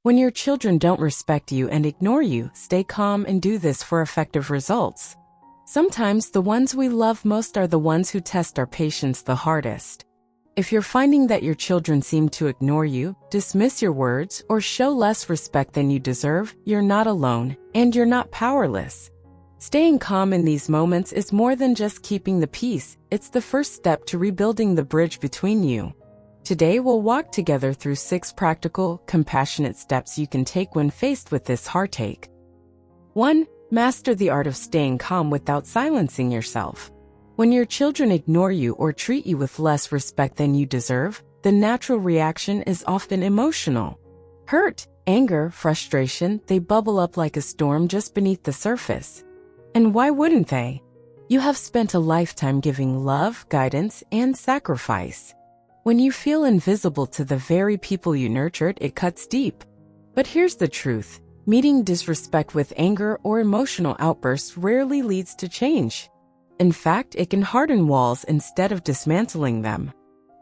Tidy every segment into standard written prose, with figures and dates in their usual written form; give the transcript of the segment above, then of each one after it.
When your children don't respect you and ignore you, stay calm and do this for effective results. Sometimes the ones we love most are the ones who test our patience the hardest. If you're finding that your children seem to ignore you, dismiss your words, or show less respect than you deserve, you're not alone, and you're not powerless. Staying calm in these moments is more than just keeping the peace, it's the first step to rebuilding the bridge between you. Today we'll walk together through 6 practical, compassionate steps you can take when faced with this heartache. 1. Master the art of staying calm without silencing yourself. When your children ignore you or treat you with less respect than you deserve, the natural reaction is often emotional. Hurt, anger, frustration, they bubble up like a storm just beneath the surface. And why wouldn't they? You have spent a lifetime giving love, guidance, and sacrifice. When you feel invisible to the very people you nurtured, it cuts deep. But here's the truth. Meeting disrespect with anger or emotional outbursts rarely leads to change. In fact, it can harden walls instead of dismantling them.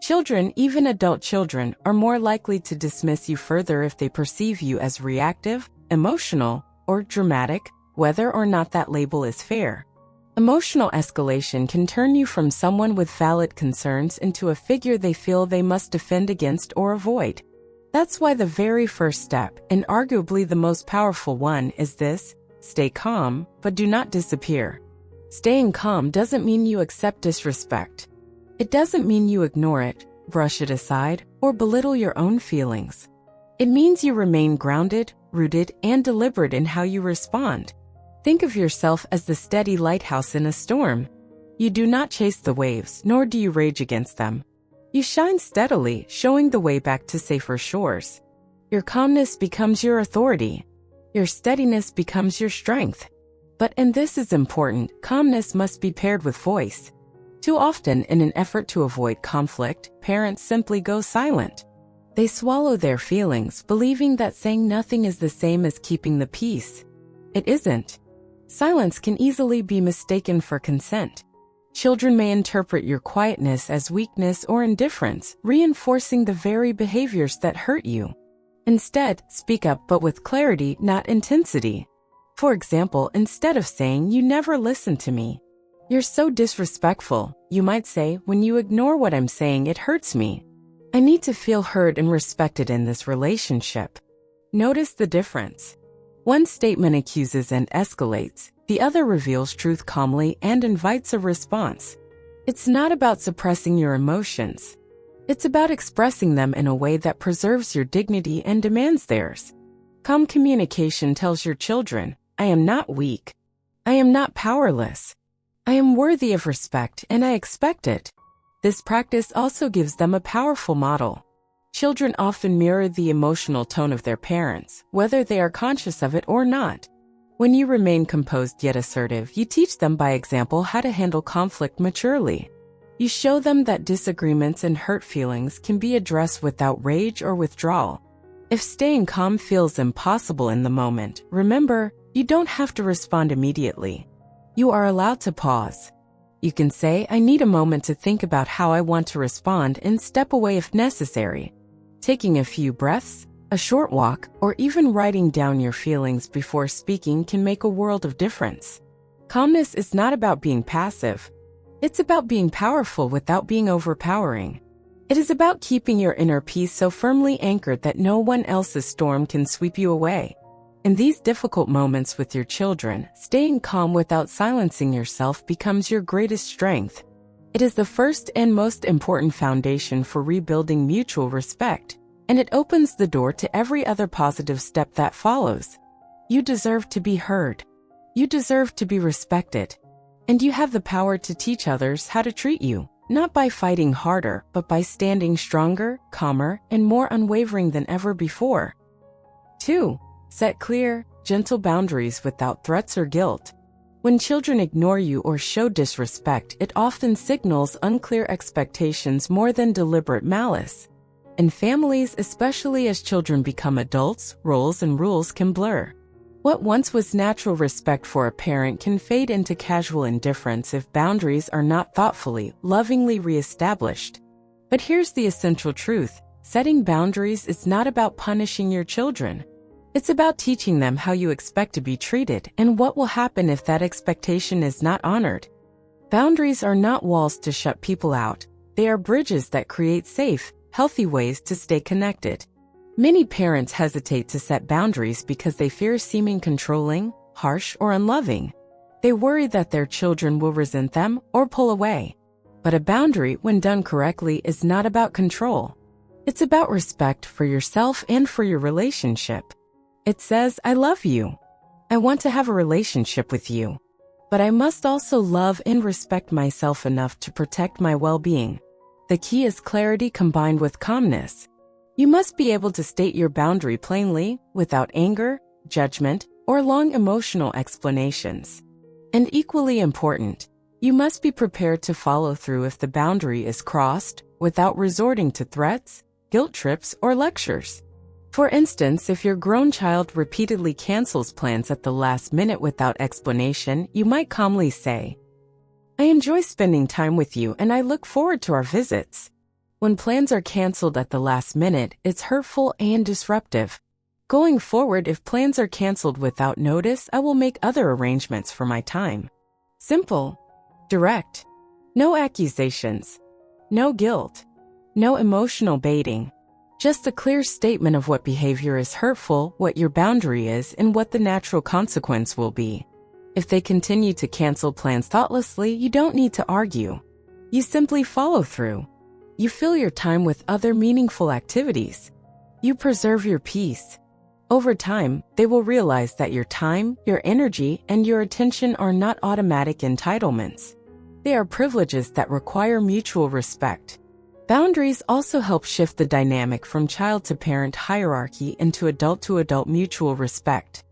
Children, even adult children, are more likely to dismiss you further if they perceive you as reactive, emotional, or dramatic, whether or not that label is fair. Emotional escalation can turn you from someone with valid concerns into a figure they feel they must defend against or avoid. That's why the very first step, and arguably the most powerful one, is this: stay calm, but do not disappear. Staying calm doesn't mean you accept disrespect. It doesn't mean you ignore it, brush it aside, or belittle your own feelings. It means you remain grounded, rooted, and deliberate in how you respond. Think of yourself as the steady lighthouse in a storm. You do not chase the waves, nor do you rage against them. You shine steadily, showing the way back to safer shores. Your calmness becomes your authority. Your steadiness becomes your strength. But, and this is important, calmness must be paired with voice. Too often, in an effort to avoid conflict, parents simply go silent. They swallow their feelings, believing that saying nothing is the same as keeping the peace. It isn't. Silence can easily be mistaken for consent. Children may interpret your quietness as weakness or indifference, reinforcing the very behaviors that hurt you. Instead, speak up, but with clarity, not intensity. For example, instead of saying, "You never listen to me. You're so disrespectful," you might say, "When you ignore what I'm saying, it hurts me. I need to feel heard and respected in this relationship." Notice the difference. One statement accuses and escalates, the other reveals truth calmly and invites a response. It's not about suppressing your emotions. It's about expressing them in a way that preserves your dignity and demands theirs. Calm communication tells your children, "I am not weak. I am not powerless. I am worthy of respect and I expect it." This practice also gives them a powerful model. Children often mirror the emotional tone of their parents, whether they are conscious of it or not. When you remain composed yet assertive, you teach them by example how to handle conflict maturely. You show them that disagreements and hurt feelings can be addressed without rage or withdrawal. If staying calm feels impossible in the moment, remember, you don't have to respond immediately. You are allowed to pause. You can say, "I need a moment to think about how I want to respond," and step away if necessary. Taking a few breaths, a short walk, or even writing down your feelings before speaking can make a world of difference. Calmness is not about being passive. It's about being powerful without being overpowering. It is about keeping your inner peace so firmly anchored that no one else's storm can sweep you away. In these difficult moments with your children, staying calm without silencing yourself becomes your greatest strength. It is the first and most important foundation for rebuilding mutual respect, and it opens the door to every other positive step that follows. You deserve to be heard. You deserve to be respected. And you have the power to teach others how to treat you, not by fighting harder, but by standing stronger, calmer, and more unwavering than ever before. 2. Set clear, gentle boundaries without threats or guilt. When children ignore you or show disrespect, it often signals unclear expectations more than deliberate malice. In families, especially as children become adults, roles and rules can blur. What once was natural respect for a parent can fade into casual indifference if boundaries are not thoughtfully, lovingly reestablished. But here's the essential truth. setting boundaries is not about punishing your children. It's about teaching them how you expect to be treated and what will happen if that expectation is not honored. Boundaries are not walls to shut people out. They are bridges that create safe, healthy ways to stay connected. Many parents hesitate to set boundaries because they fear seeming controlling, harsh, or unloving. They worry that their children will resent them or pull away. But a boundary, when done correctly, is not about control. It's about respect for yourself and for your relationship. It says, I love you. I want to have a relationship with you. But I must also love and respect myself enough to protect my well-being. The key is clarity combined with calmness. You must be able to state your boundary plainly, without anger, judgment, or long emotional explanations. And equally important, you must be prepared to follow through if the boundary is crossed, without resorting to threats, guilt trips, or lectures. For instance, if your grown child repeatedly cancels plans at the last minute without explanation, you might calmly say, I enjoy spending time with you and I look forward to our visits. When plans are canceled at the last minute, it's hurtful and disruptive. Going forward, if plans are canceled without notice, I will make other arrangements for my time. Simple. Direct. No accusations. No guilt. No emotional baiting. Just a clear statement of what behavior is hurtful, what your boundary is, and what the natural consequence will be. If they continue to cancel plans thoughtlessly, you don't need to argue. You simply follow through. You fill your time with other meaningful activities. You preserve your peace. Over time, they will realize that your time, your energy, and your attention are not automatic entitlements. They are privileges that require mutual respect. Boundaries also help shift the dynamic from child to parent hierarchy into adult to adult mutual respect.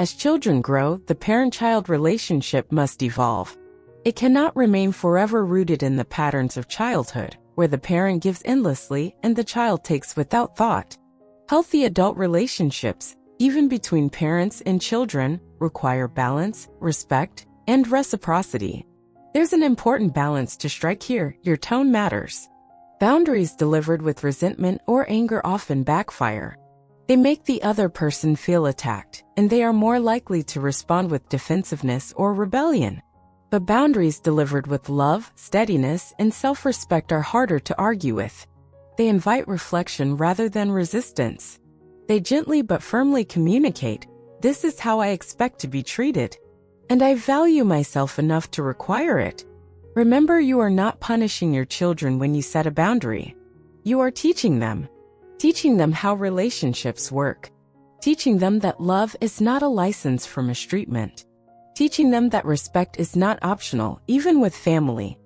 As children grow, the parent-child relationship must evolve. It cannot remain forever rooted in the patterns of childhood, where the parent gives endlessly and the child takes without thought. Healthy adult relationships, even between parents and children, require balance, respect, and reciprocity. There's an important balance to strike here. Your tone matters. Boundaries delivered with resentment or anger often backfire. They make the other person feel attacked, and they are more likely to respond with defensiveness or rebellion. But boundaries delivered with love, steadiness, and self-respect are harder to argue with. They invite reflection rather than resistance. They gently but firmly communicate, this is how I expect to be treated, and I value myself enough to require it. Remember, you are not punishing your children when you set a boundary. You are teaching them how relationships work, teaching them that love is not a license for mistreatment, teaching them that respect is not optional, even with family.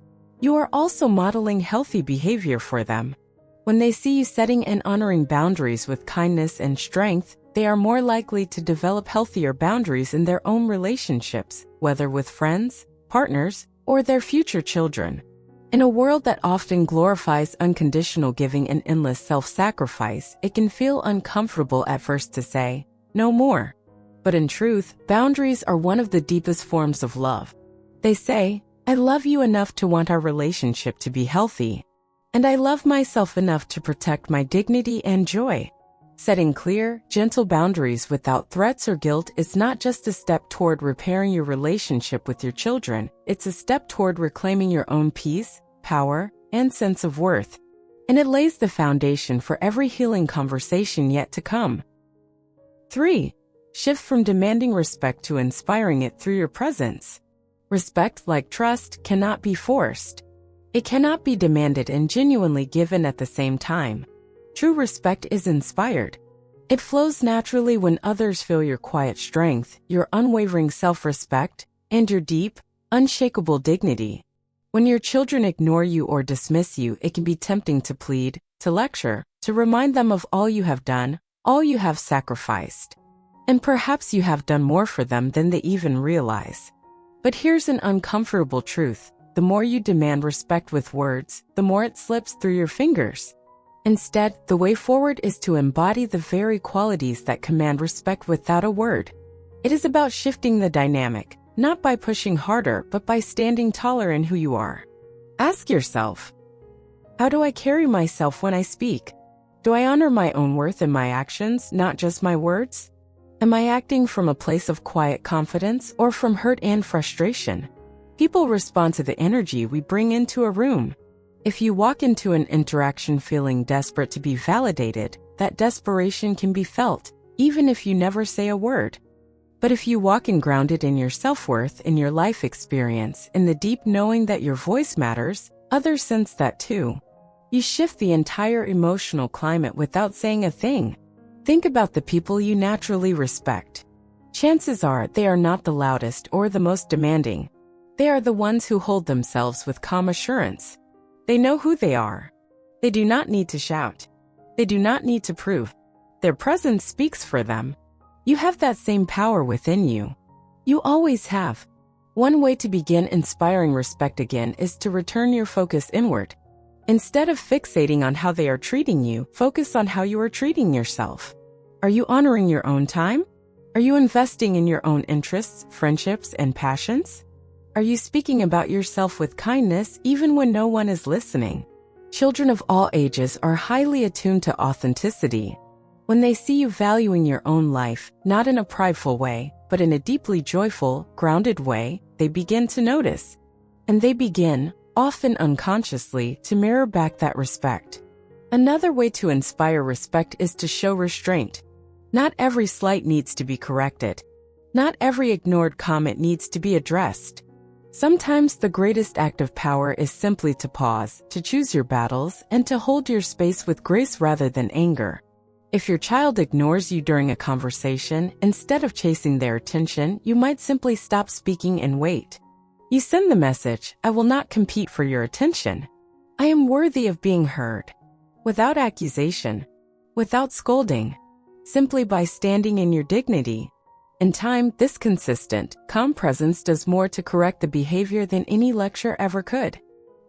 You are also modeling healthy behavior for them. When they see you setting and honoring boundaries with kindness and strength, they are more likely to develop healthier boundaries in their own relationships, whether with friends, partners, or their future children. In a world that often glorifies unconditional giving and endless self-sacrifice, it can feel uncomfortable at first to say, no more. But in truth, boundaries are one of the deepest forms of love. They say, I love you enough to want our relationship to be healthy, and I love myself enough to protect my dignity and joy. Setting clear, gentle boundaries without threats or guilt is not just a step toward repairing your relationship with your children, it's a step toward reclaiming your own peace, power, and sense of worth. And it lays the foundation for every healing conversation yet to come. 3. Shift from demanding respect to inspiring it through your presence. Respect, like trust, cannot be forced. It cannot be demanded and genuinely given at the same time. True respect is inspired. It flows naturally when others feel your quiet strength, your unwavering self-respect, and your deep, unshakable dignity. When your children ignore you or dismiss you, it can be tempting to plead, to lecture, to remind them of all you have done, all you have sacrificed. And perhaps you have done more for them than they even realize. But here's an uncomfortable truth. The more you demand respect with words, the more it slips through your fingers. Instead, the way forward is to embody the very qualities that command respect without a word. It is about shifting the dynamic, not by pushing harder, but by standing taller in who you are. Ask yourself, how do I carry myself when I speak? Do I honor my own worth in my actions, not just my words? Am I acting from a place of quiet confidence or from hurt and frustration? People respond to the energy we bring into a room. If you walk into an interaction feeling desperate to be validated, that desperation can be felt, even if you never say a word. But if you walk in grounded in your self-worth, in your life experience, in the deep knowing that your voice matters, others sense that too. You shift the entire emotional climate without saying a thing. Think about the people you naturally respect. Chances are they are not the loudest or the most demanding. They are the ones who hold themselves with calm assurance. They know who they are. They do not need to shout. They do not need to prove. Their presence speaks for them. You have that same power within you. You always have. One way to begin inspiring respect again is to return your focus inward. Instead of fixating on how they are treating you, focus on how you are treating yourself. Are you honoring your own time? Are you investing in your own interests, friendships, and passions? Are you speaking about yourself with kindness even when no one is listening? Children of all ages are highly attuned to authenticity. When they see you valuing your own life, not in a prideful way, but in a deeply joyful, grounded way, they begin to notice. And they begin, often unconsciously, to mirror back that respect. Another way to inspire respect is to show restraint. Not every slight needs to be corrected. Not every ignored comment needs to be addressed. Sometimes the greatest act of power is simply to pause, to choose your battles, and to hold your space with grace rather than anger. If your child ignores you during a conversation, instead of chasing their attention, you might simply stop speaking and wait. You send the message, I will not compete for your attention. I am worthy of being heard. Without accusation. Without scolding. Simply by standing in your dignity. In time, this consistent, calm presence does more to correct the behavior than any lecture ever could.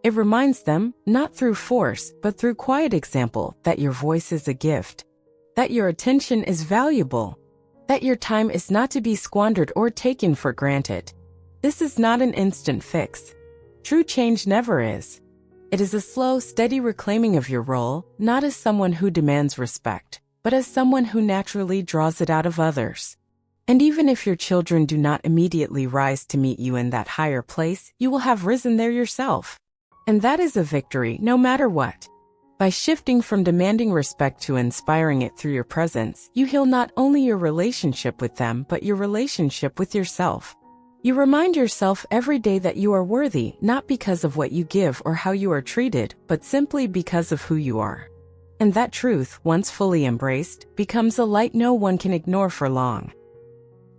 It reminds them, not through force, but through quiet example, that your voice is a gift. That your attention is valuable. That your time is not to be squandered or taken for granted. This is not an instant fix. True change never is. It is a slow, steady reclaiming of your role, not as someone who demands respect, but as someone who naturally draws it out of others. And even if your children do not immediately rise to meet you in that higher place, you will have risen there yourself. And that is a victory, no matter what. By shifting from demanding respect to inspiring it through your presence, you heal not only your relationship with them, but your relationship with yourself. You remind yourself every day that you are worthy, not because of what you give or how you are treated, but simply because of who you are. And that truth, once fully embraced, becomes a light no one can ignore for long.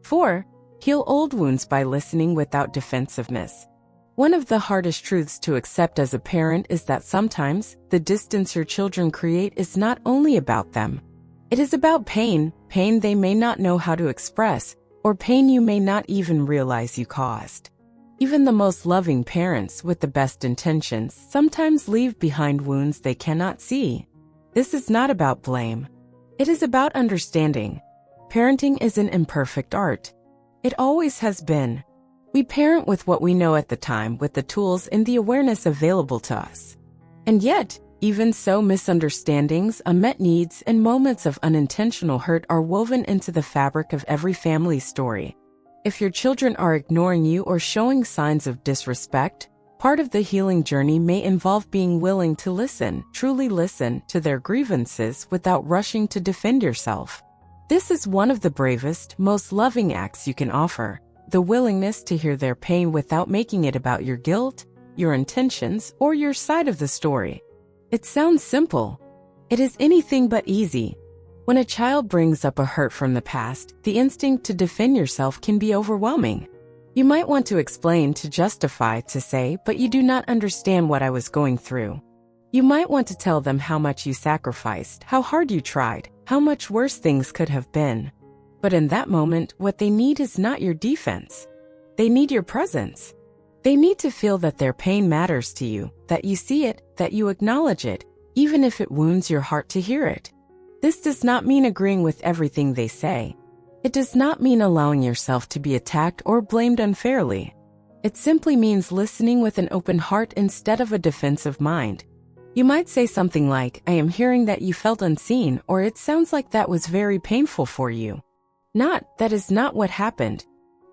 4. Heal old wounds by listening without defensiveness. One of the hardest truths to accept as a parent is that sometimes, the distance your children create is not only about them. It is about pain they may not know how to express, or pain you may not even realize you caused. Even the most loving parents with the best intentions sometimes leave behind wounds they cannot see. This is not about blame. It is about understanding. Parenting is an imperfect art. It always has been. We parent with what we know at the time, with the tools and the awareness available to us. And yet, even so, misunderstandings, unmet needs, and moments of unintentional hurt are woven into the fabric of every family story. If your children are ignoring you or showing signs of disrespect, part of the healing journey may involve being willing to listen, truly listen, to their grievances without rushing to defend yourself. This is one of the bravest, most loving acts you can offer, the willingness to hear their pain without making it about your guilt, your intentions, or your side of the story. It sounds simple. It is anything but easy. When a child brings up a hurt from the past, the instinct to defend yourself can be overwhelming. You might want to explain, to justify, to say, but you do not understand what I was going through. You might want to tell them how much you sacrificed, how hard you tried, how much worse things could have been. But in that moment, what they need is not your defense. They need your presence. They need to feel that their pain matters to you, that you see it, that you acknowledge it, even if it wounds your heart to hear it. This does not mean agreeing with everything they say. It does not mean allowing yourself to be attacked or blamed unfairly. It simply means listening with an open heart instead of a defensive mind. You might say something like, "I am hearing that you felt unseen," or "It sounds like that was very painful for you." Not, "That is not what happened."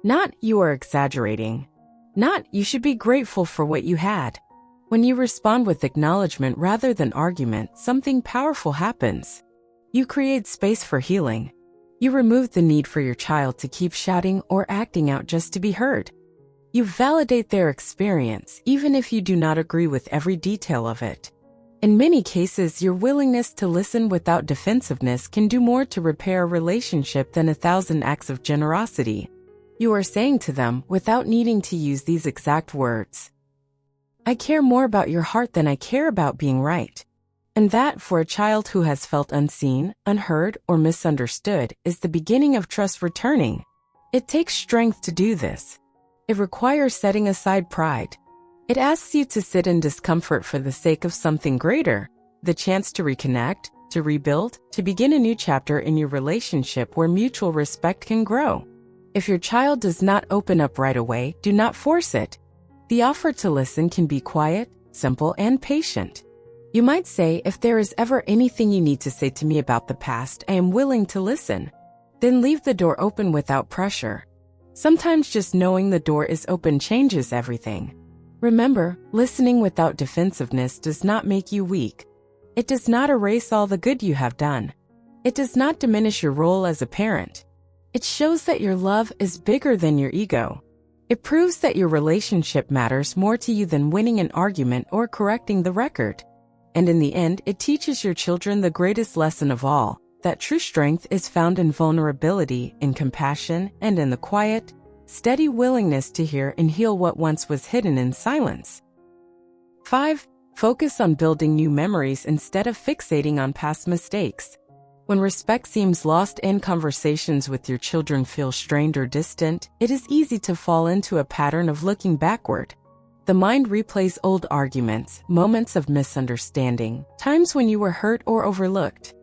Not, "You are exaggerating." Not, "You should be grateful for what you had." When you respond with acknowledgement rather than argument, something powerful happens. You create space for healing. You remove the need for your child to keep shouting or acting out just to be heard. You validate their experience, even if you do not agree with every detail of it. In many cases, your willingness to listen without defensiveness can do more to repair a relationship than 1,000 acts of generosity. You are saying to them, without needing to use these exact words, "I care more about your heart than I care about being right." And that, for a child who has felt unseen, unheard, or misunderstood, is the beginning of trust returning. It takes strength to do this. It requires setting aside pride. It asks you to sit in discomfort for the sake of something greater, the chance to reconnect, to rebuild, to begin a new chapter in your relationship where mutual respect can grow. If your child does not open up right away, do not force it. The offer to listen can be quiet, simple, and patient. You might say, "If there is ever anything you need to say to me about the past, I am willing to listen." Then leave the door open without pressure. Sometimes just knowing the door is open changes everything. Remember, listening without defensiveness does not make you weak. It does not erase all the good you have done. It does not diminish your role as a parent. It shows that your love is bigger than your ego. It proves that your relationship matters more to you than winning an argument or correcting the record. And in the end, it teaches your children the greatest lesson of all, that true strength is found in vulnerability, in compassion, and in the quiet, steady willingness to hear and heal what once was hidden in silence. 5. Focus on building new memories instead of fixating on past mistakes. When respect seems lost and conversations with your children feel strained or distant, it is easy to fall into a pattern of looking backward. The mind replays old arguments, moments of misunderstanding, times when you were hurt or overlooked.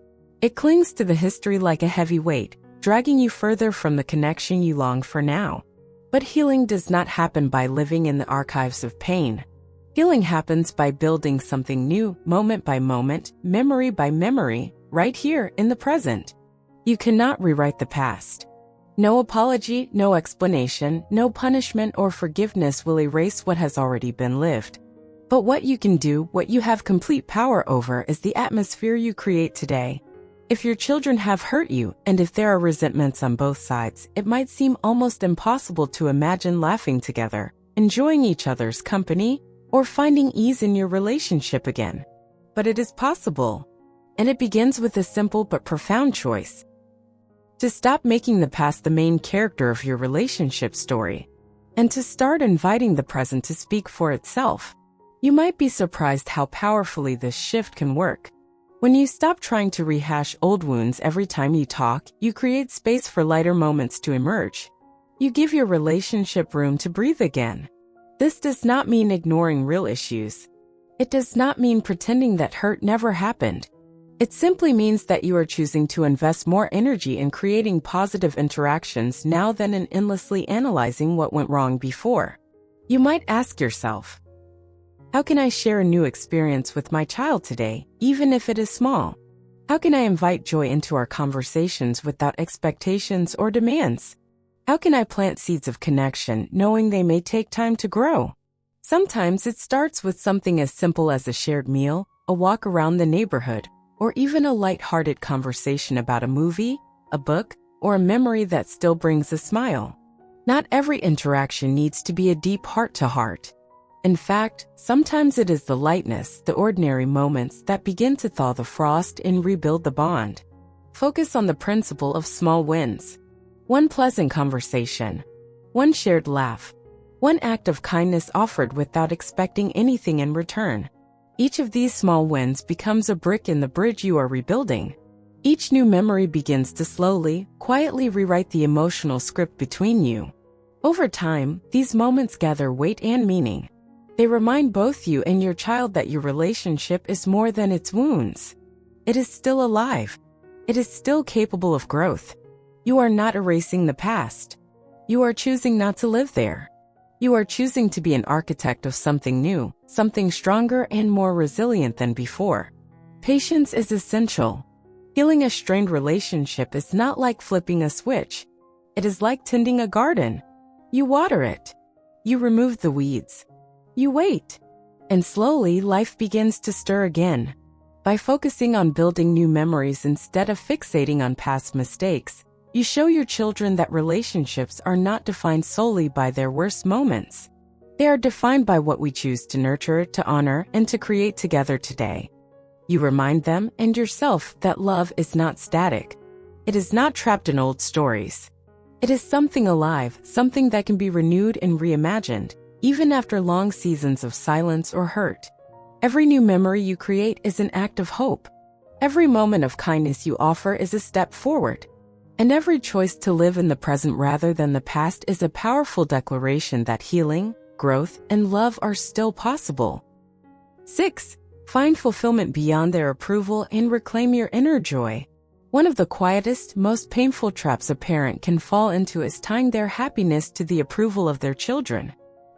It clings to the history like a heavy weight, dragging you further from the connection you long for now. But healing does not happen by living in the archives of pain. Healing happens by building something new, moment by moment, memory by memory, right here in the present. You cannot rewrite the past. No apology, no explanation, no punishment or forgiveness will erase what has already been lived. But what you can do, what you have complete power over, is the atmosphere you create today. If your children have hurt you, and if there are resentments on both sides, it might seem almost impossible to imagine laughing together, enjoying each other's company, or finding ease in your relationship again. But it is possible. And it begins with a simple but profound choice. To stop making the past the main character of your relationship story, and to start inviting the present to speak for itself. You might be surprised how powerfully this shift can work. When you stop trying to rehash old wounds every time you talk, you create space for lighter moments to emerge. You give your relationship room to breathe again. This does not mean ignoring real issues. It does not mean pretending that hurt never happened. It simply means that you are choosing to invest more energy in creating positive interactions now than in endlessly analyzing what went wrong before. You might ask yourself, how can I share a new experience with my child today, even if it is small? How can I invite joy into our conversations without expectations or demands? How can I plant seeds of connection, knowing they may take time to grow? Sometimes it starts with something as simple as a shared meal, a walk around the neighborhood, or even a light-hearted conversation about a movie, a book, or a memory that still brings a smile. Not every interaction needs to be a deep heart-to-heart. In fact, sometimes it is the lightness, the ordinary moments that begin to thaw the frost and rebuild the bond. Focus on the principle of small wins. One pleasant conversation. One shared laugh. One act of kindness offered without expecting anything in return. Each of these small wins becomes a brick in the bridge you are rebuilding. Each new memory begins to slowly, quietly rewrite the emotional script between you. Over time, these moments gather weight and meaning. They remind both you and your child that your relationship is more than its wounds. It is still alive. It is still capable of growth. You are not erasing the past. You are choosing not to live there. You are choosing to be an architect of something new, something stronger and more resilient than before. Patience is essential. Healing a strained relationship is not like flipping a switch. It is like tending a garden. You water it. You remove the weeds. You wait. And slowly life begins to stir again. By focusing on building new memories instead of fixating on past mistakes, you show your children that relationships are not defined solely by their worst moments. They are defined by what we choose to nurture, to honor, and to create together today. You remind them and yourself that love is not static. It is not trapped in old stories. It is something alive, something that can be renewed and reimagined, even after long seasons of silence or hurt. Every new memory you create is an act of hope. Every moment of kindness you offer is a step forward. And every choice to live in the present rather than the past is a powerful declaration that healing, growth, and love are still possible. 6. Find fulfillment beyond their approval and reclaim your inner joy. One of the quietest, most painful traps a parent can fall into is tying their happiness to the approval of their children.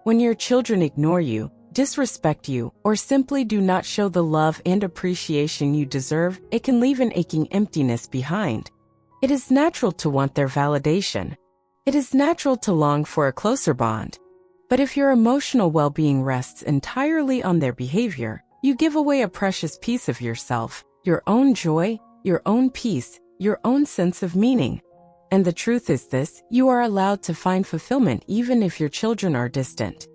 When your children ignore you, disrespect you, or simply do not show the love and appreciation you deserve, it can leave an aching emptiness behind. It is natural to want their validation. It is natural to long for a closer bond. But if your emotional well-being rests entirely on their behavior, you give away a precious piece of yourself, your own joy, your own peace, your own sense of meaning. And the truth is this: you are allowed to find fulfillment even if your children are distant.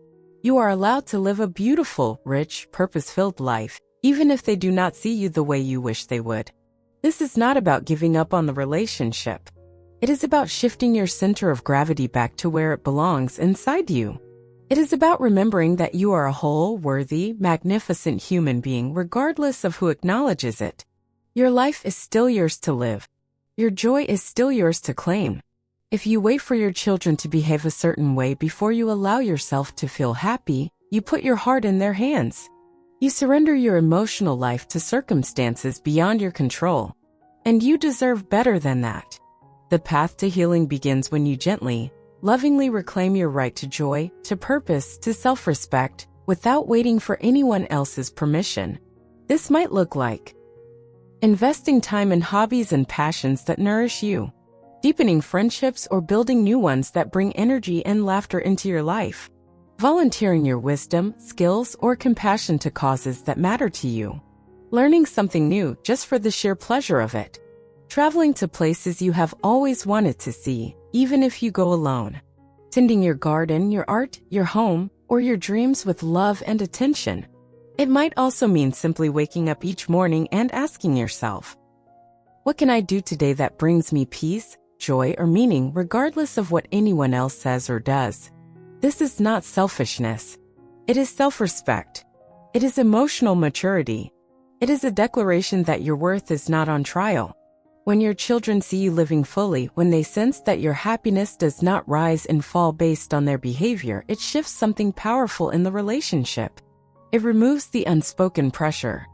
You are allowed to live a beautiful, rich, purpose-filled life, even if they do not see you the way you wish they would. This is not about giving up on the relationship. It is about shifting your center of gravity back to where it belongs, inside you. It is about remembering that you are a whole, worthy, magnificent human being regardless of who acknowledges it. Your life is still yours to live. Your joy is still yours to claim. If you wait for your children to behave a certain way before you allow yourself to feel happy, you put your heart in their hands. You surrender your emotional life to circumstances beyond your control. And you deserve better than that. The path to healing begins when you gently, lovingly reclaim your right to joy, to purpose, to self-respect, without waiting for anyone else's permission. This might look like investing time in hobbies and passions that nourish you, deepening friendships or building new ones that bring energy and laughter into your life, volunteering your wisdom, skills, or compassion to causes that matter to you, learning something new just for the sheer pleasure of it, traveling to places you have always wanted to see, even if you go alone, tending your garden, your art, your home, or your dreams with love and attention. It might also mean simply waking up each morning and asking yourself, what can I do today that brings me peace, joy, or meaning regardless of what anyone else says or does? This is not selfishness. It is self-respect. It is emotional maturity. It is a declaration that your worth is not on trial. When your children see you living fully, when they sense that your happiness does not rise and fall based on their behavior, it shifts something powerful in the relationship. It removes the unspoken pressure.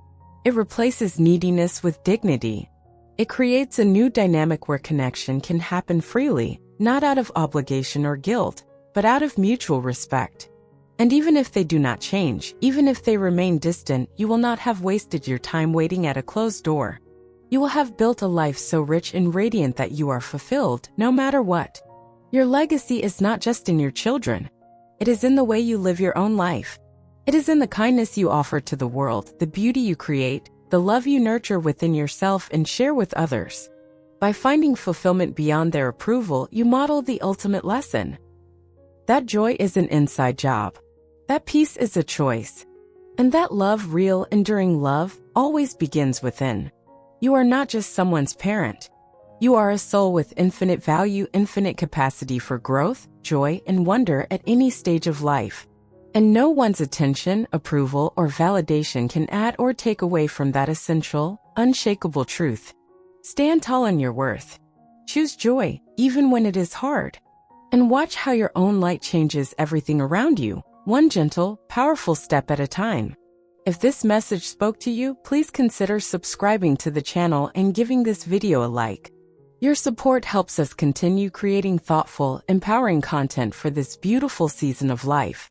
It replaces neediness with dignity. It creates a new dynamic where connection can happen freely, not out of obligation or guilt, but out of mutual respect. And even if they do not change, even if they remain distant, you will not have wasted your time waiting at a closed door. You will have built a life so rich and radiant that you are fulfilled, no matter what. Your legacy is not just in your children. It is in the way you live your own life. It is in the kindness you offer to the world, the beauty you create, the love you nurture within yourself and share with others. By finding fulfillment beyond their approval, you model the ultimate lesson. That joy is an inside job. That peace is a choice. And that love, real, enduring love, always begins within. You are not just someone's parent. You are a soul with infinite value, infinite capacity for growth, joy, and wonder at any stage of life. And no one's attention, approval, or validation can add or take away from that essential, unshakable truth. Stand tall in your worth. Choose joy, even when it is hard. And watch how your own light changes everything around you, one gentle, powerful step at a time. If this message spoke to you, please consider subscribing to the channel and giving this video a like. Your support helps us continue creating thoughtful, empowering content for this beautiful season of life.